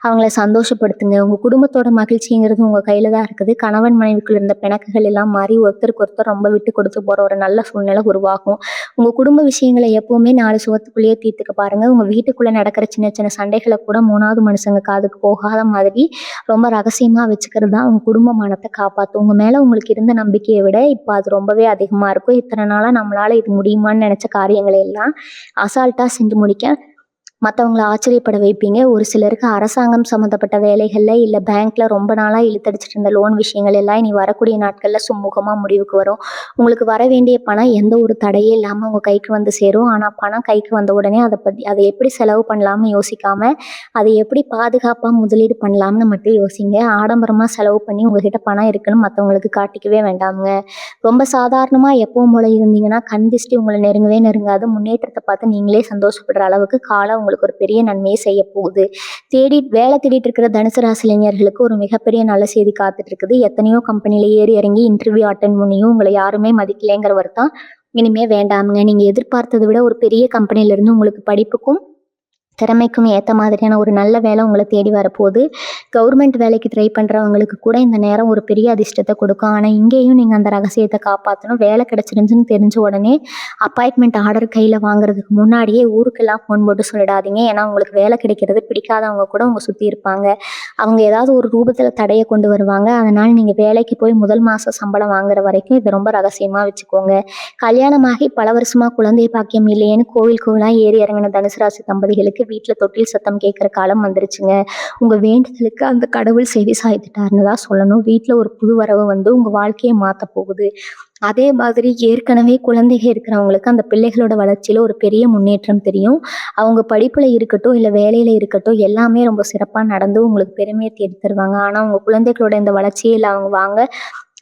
அவங்கள சந்தோஷப்படுத்துங்க. உங்கள் குடும்பத்தோட மகிழ்ச்சிங்கிறது உங்கள் கையில் தான் இருக்குது. கணவன் மனைவிக்குள்ள இருந்த பிணக்குகள் எல்லாம் மாறி ஒருத்தருக்கு ஒருத்தர் ரொம்ப விட்டு கொடுத்து போகிற ஒரு நல்ல சூழ்நிலை உருவாகும். உங்கள் குடும்ப விஷயங்களை எப்போவுமே 4 சுவத்துக்குள்ளேயே தீர்த்துக்க பாருங்கள். உங்கள் வீட்டுக்குள்ளே நடக்கிற சின்ன சின்ன சண்டைகளை கூட 3வது மனுஷங்க காதுக்கு போகாத மாதிரி ரொம்ப ரகசியமாக வச்சுக்கிறது தான் உங்கள் குடும்ப மானத்தை காப்பாற்றும். உங்கள் மேலே உங்களுக்கு இருந்த நம்பிக்கையை விட இப்போ அது ரொம்பவே அதிகமாக இருக்கும். இத்தனை நாளாக நம்மளால் இது முடியுமான்னு நினச்ச காரியங்களை எல்லாம் அசால்ட்டாக செஞ்சு முடிக்க மற்றவங்கள ஆச்சரியப்பட வைப்பீங்க. ஒரு சிலருக்கு அரசாங்கம் சம்மந்தப்பட்ட வேலைகள்ல இல்ல பேங்க்ல ரொம்ப நாளா இழுத்தடிச்சிட்டு இருந்த லோன் விஷயங்கள் எல்லாம் இனி வரக்கூடிய நாட்கள்ல சுமூகமா முடிவுக்கு வரும். உங்களுக்கு வர வேண்டிய பணம் எந்த ஒரு தடையே இல்லாம உங்க கைக்கு வந்து சேரும். ஆனா பணம் கைக்கு வந்த உடனே அதை எப்படி செலவு பண்ணலாம்னு யோசிக்காம, அதை எப்படி பாதுகாப்பா முதலீடு பண்ணலாம்னு மட்டும் யோசிங்க. ஆடம்பரமா செலவு பண்ணி உங்ககிட்ட பணம் இருக்குன்னு மற்றவங்களுக்கு காட்டிக்கவே வேண்டாமுங்க. ரொம்ப சாதாரணமா எப்பவும் போல இருந்தீங்கன்னா, கண் திஷ்டி உங்கள நெருங்கவே நெருங்காது. முன்னேற்றத்த பார்த்து நீங்களே சந்தோஷப்படுற அளவுக்கு காலம் உங்களுக்கு ஒரு பெரிய நன்மையை செய்ய போகுது. வேலை தேடிட்டு இருக்கிற தனுசு ராசி இளைஞர்களுக்கு ஒரு மிகப்பெரிய நல்ல செய்தி காத்துட்டு இருக்குது. எத்தனையோ கம்பெனில ஏறி இறங்கி இன்டர்வியூ அட்டெண்ட் பண்ணியும் உங்களை யாருமே மதிக்கலைங்கிற வருத்தம் இனிமே வேண்டாமுங்க. நீங்க எதிர்பார்த்ததை விட ஒரு பெரிய கம்பெனில இருந்து உங்களுக்கு படிப்புக்கும் திறமைக்கும் ஏற்ற மாதிரியான ஒரு நல்ல வேலை உங்களை தேடி வரப்போகுது. கவர்மெண்ட் வேலைக்கு ட்ரை பண்ணுறவங்களுக்கு கூட இந்த நேரம் ஒரு பெரிய அதிர்ஷ்டத்தை கொடுக்கும். ஆனால் இங்கேயும் நீங்கள் அந்த ரகசியத்தை காப்பாற்றணும். வேலை கிடச்சிருந்துன்னு தெரிஞ்ச உடனே அப்பாயின்மெண்ட் ஆர்டர் கையில் வாங்குறதுக்கு முன்னாடியே ஊருக்கெல்லாம் ஃபோன் போட்டு சொல்லிடாதீங்க. ஏன்னா உங்களுக்கு வேலை கிடைக்கிறது பிடிக்காதவங்க கூட உங்களை சுற்றி இருப்பாங்க. அவங்க ஏதாவது ஒரு ரூபத்தில் தடையை கொண்டு வருவாங்க. அதனால் நீங்கள் வேலைக்கு போய் முதல் மாதம் சம்பளம் வாங்குற வரைக்கும் இதை ரொம்ப ரகசியமாக வச்சுக்கோங்க. கல்யாணமாகி பல வருஷமாக குழந்தை பாக்கியம் இல்லையேன்னு கோவிலாக ஏறி இறங்கின தனுசு ராசி தம்பதிகளுக்கு வீட்டில் தொட்டில் சத்தம் கேட்குற காலம் வந்துருச்சுங்க. உங்கள் வேண்டுதலுக்கு அந்த கடவுள் செவி சாய்த்துட்டாருன்னு தான் சொல்லணும். வீட்டில் ஒரு புது வரவு வந்து உங்கள் வாழ்க்கையை மாற்ற போகுது. அதே மாதிரி ஏற்கனவே குழந்தைகள் இருக்கிறவங்களுக்கு அந்த பிள்ளைகளோட வளர்ச்சியில் ஒரு பெரிய முன்னேற்றம் தெரியும். அவங்க படிப்பில் இருக்கட்டும் இல்லை வேலையில் இருக்கட்டும் எல்லாமே ரொம்ப சிறப்பாக நடந்து உங்களுக்கு பெருமையை தேடி தருவாங்க. ஆனால் உங்கள் குழந்தைகளோட இந்த வளர்ச்சியை இல்லை அவங்க வாங்க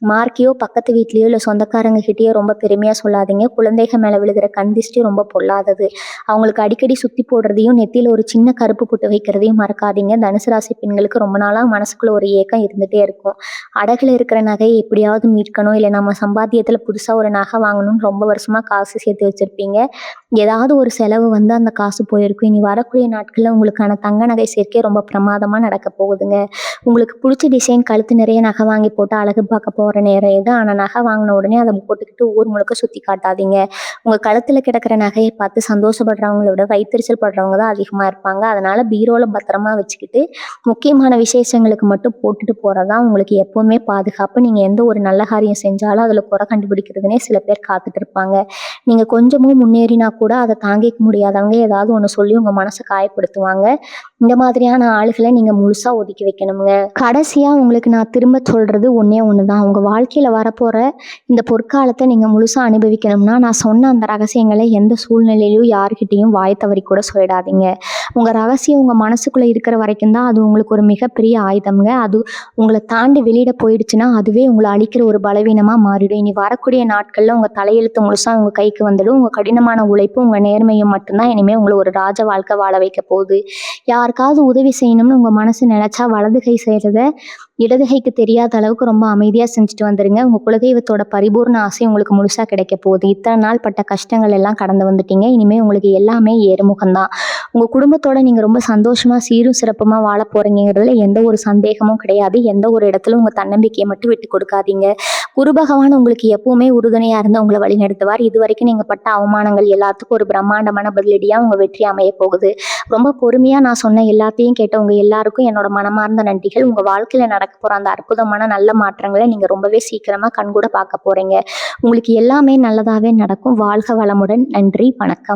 மார்க்கையோ பக்கத்து வீட்லேயோ இல்லை சொந்தக்காரங்க கிட்டேயோ ரொம்ப பெருமையாக சொல்லாதீங்க. குழந்தைகள் மேலே விழுகிற கண் திஷ்டி ரொம்ப பொல்லாதது. அவங்களுக்கு அடிக்கடி சுற்றி போடுறதையும் நெத்தியில் ஒரு சின்ன கருப்பு புட்டு வைக்கிறதையும் மறக்காதீங்க. தனுசு ராசி பெண்களுக்கு ரொம்ப நாளாக மனசுக்குள்ள ஒரு ஏக்கம் இருந்துகிட்டே இருக்கும். அடகில் இருக்கிற நகையை எப்படியாவது மீட்கணும், இல்லை நம்ம சம்பாத்தியத்தில் புதுசாக ஒரு நகை வாங்கணும்னு ரொம்ப வருஷமாக காசு சேர்த்து வச்சுருப்பீங்க. ஏதாவது ஒரு செலவு வந்து அந்த காசு போயிருக்கும். இனி வரக்கூடிய நாட்களில் உங்களுக்கான தங்க நகை சேர்க்கை ரொம்ப பிரமாதமாக நடக்க போகுதுங்க. உங்களுக்கு பிடிச்ச டிசைன் கழுத்து நிறைய நகை வாங்கி போட்டு அழகு பார்க்க போகிற நேரம் இது. ஆனால் நகை வாங்கின உடனே அதை போட்டுக்கிட்டு ஊர் முழுக்க சுற்றி காட்டாதீங்க. உங்கள் கழுத்தில் கிடக்கிற நகையை பார்த்து சந்தோஷப்படுறவங்கள விட வயிற்றுச்சல் படுறவங்க தான் அதிகமாக இருப்பாங்க. அதனால் பீரோவில் பத்திரமா வச்சுக்கிட்டு முக்கியமான விசேஷங்களுக்கு மட்டும் போட்டுட்டு போகிறது தான் உங்களுக்கு எப்போவுமே பாதுகாப்பு. நீங்கள் எந்த ஒரு நல்ல காரியம் செஞ்சாலும் அதில் குறை கண்டுபிடிக்கிறதுனே சில பேர் காத்துட்டு இருப்பாங்க. நீங்கள் கொஞ்சமும் முன்னேறினா கூட அதை தாங்கிக்க முடியாதவங்க ஏதாவது ஒன்று சொல்லி உங்கள் மனசை காயப்படுத்துவாங்க. இந்த மாதிரியான ஆளுகளை நீங்கள் முழுசாக ஒதுக்கி வைக்கணுங்க. கடைசியாக உங்களுக்கு நான் திரும்ப சொல்கிறது ஒன்றே ஒன்று தான். உங்கள் வாழ்க்கையில் வரப்போகிற இந்த பொற்காலத்தை நீங்கள் முழுசாக அனுபவிக்கணும்னா நான் சொன்ன அந்த ரகசியங்களை எந்த சூழ்நிலையிலையும் யாருக்கிட்டையும் வாய் தவறி கூட சொல்லிடாதீங்க. உங்கள் ரகசியம் உங்கள் மனசுக்குள்ளே இருக்கிற வரைக்கும் தான் அது உங்களுக்கு ஒரு மிகப்பெரிய ஆயுதம்ங்க. அது உங்களை தாண்டி வெளியிட போயிடுச்சுன்னா அதுவே உங்களை அழிக்கிற ஒரு பலவீனமாக மாறிடும். இனி வரக்கூடிய நாட்களில் உங்கள் தலையெழுத்து முழுசாக உங்கள் கைக்கு வந்துடும். உங்கள் கடினமான உழைப்பு உங்கள் நேர்மையும் மட்டும்தான் இனிமேல் உங்களை ஒரு ராஜ வாழ்க்கை வாழ வைக்க போகுது. யாருக்காவது உதவி செய்யணும்னு உங்கள் மனசு நினச்சா வலது கை செய்கிறத இடது கைக்கு தெரியாத அளவுக்கு ரொம்ப அமைதியாக செஞ்சுட்டு வந்துடுங்க. உங்கள் குலதெய்வத்தோட பரிபூர்ண ஆசை உங்களுக்கு முழுசாக கிடைக்க போகுது. இத்தனை நாள் பட்ட கஷ்டங்கள் எல்லாம் கடந்து வந்துட்டீங்க. இனிமேல் உங்களுக்கு எல்லாமே ஏறுமுகம்தான். உங்கள் குடும்பத்தோட நீங்கள் ரொம்ப சந்தோஷமாக சீரும் சிறப்புமாக வாழ போகிறீங்கிறதுல எந்த ஒரு சந்தேகமும் கிடையாது. எந்த ஒரு இடத்துல உங்கள் தன்னம்பிக்கையை மட்டும் விட்டு கொடுக்காதீங்க. குரு பகவான் உங்களுக்கு எப்பவுமே உறுதுணையாக இருந்து உங்களை வழி நடத்துவார். இது வரைக்கும் நீங்கள் பட்ட அவமானங்கள் எல்லாத்துக்கும் ஒரு பிரம்மாண்டமான பதிலடியாக உங்கள் வெற்றி அமைய போகுது. ரொம்ப பொறுமையாக நான் சொன்ன எல்லாத்தையும் கேட்டவங்க எல்லாருக்கும் என்னோட மனமார்ந்த நன்றிகள். உங்கள் வாழ்க்கையில் நடக்க போகிற அந்த அற்புதமான நல்ல மாற்றங்களை நீங்கள் ரொம்பவே சீக்கிரமாக கண்கூட பார்க்க போகிறீங்க. உங்களுக்கு எல்லாமே நல்லதாகவே நடக்கும். வாழ்க வளமுடன். நன்றி, வணக்கம்.